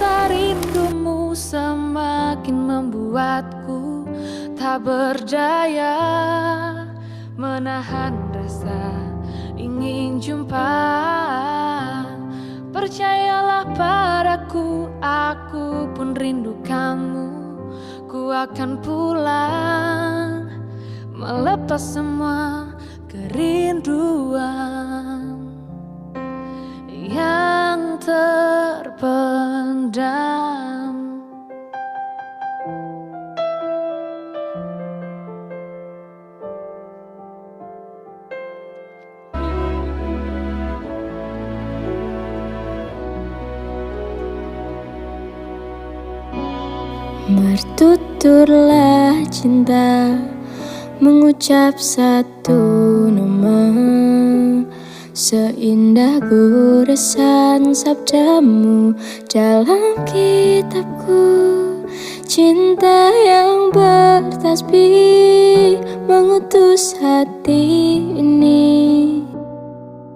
Rasa rindumu semakin membuatku tak berdaya menahan rasa ingin jumpa. Percayalah padaku, aku pun rindu kamu. Ku akan pulang, melepas semua kerinduan yang terpendam. Bertuturlah cinta, mengucap satu nama, seindah goresan sabdamu dalam kitabku. Cinta yang bertasbih mengutus hati ini.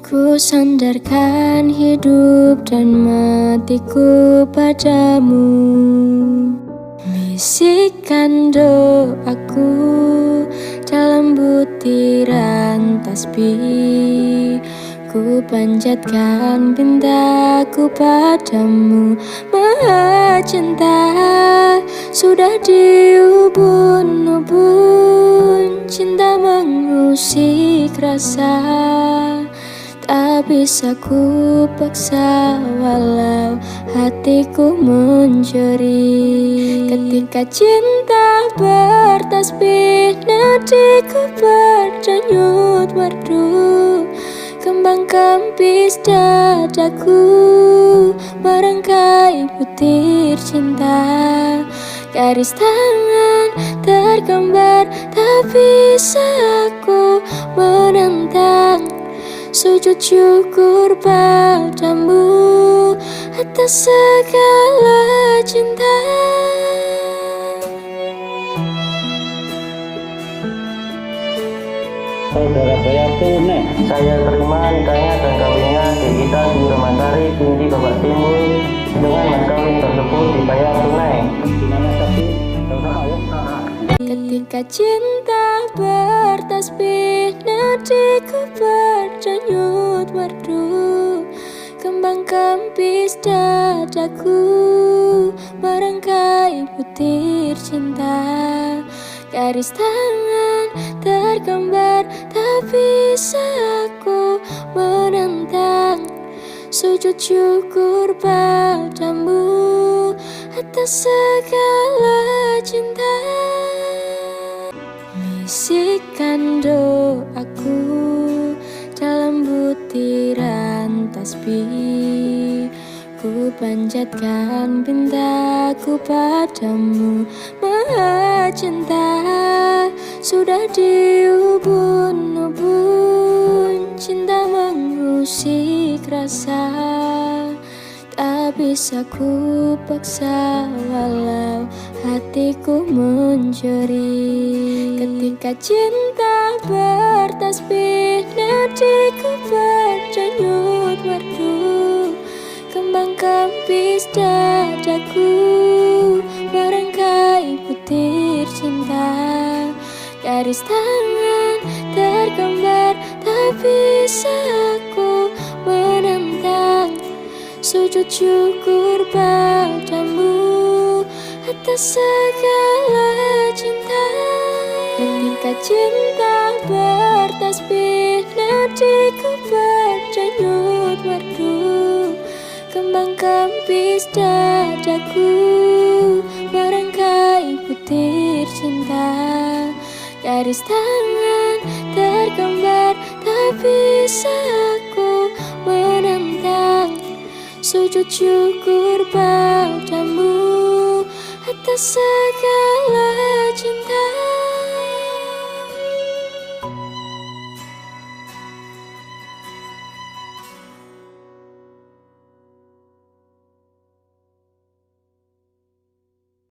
Ku sandarkan hidup dan matiku padamu. Bisikan doaku dalam butiran tasbih. Ku panjatkan pintaku padamu. Maha cinta sudah diubun-ubun. Cinta mengusik rasa, tak bisa ku paksa walau hatiku mencuri. Ketika cinta bertasbih, nadiku berdenyut merdu. Kembang kempis dadaku merangkai butir cinta. Garis tangan tergambar, tak bisa aku menentang. Sujud syukur padamu atas segala cinta. Saudara Bayatune, saya terima nikahnya dan kawinnya di kita di Romansari binti Bapak Timbul dengan mas kawin tersebut dibayar tunai. Gimana tadi? Ketika cinta bertasbih, nadiku berdenyut merdu. Kembang kempis dadaku merangkai butir cinta. Garis tangan tergambar, tak bisa aku menentang. Sujud syukur padamu atas segala cinta. Bisikan doaku dalam butiran tasbih. Ku panjatkan pintaku padamu. Maha cinta sudah diubun-ubun. Cinta mengusik rasa, tak bisa ku paksa walau hatiku mencuri. Ketika cinta bertasbih, nadiku berdenyut merdu. Kembang kempis dadaku merangkai butir cinta. Garis tangan tergambar, tak bisa aku menentang. Sujud syukur padamu atas segala cinta. Ketika cinta bertasbih, nadiku berdenyut merdu. Kembang kempis dadaku merangkai butir cinta. Garis tangan tergambar, tak bisa aku menentang. Sujud syukur padamu atas segala cinta.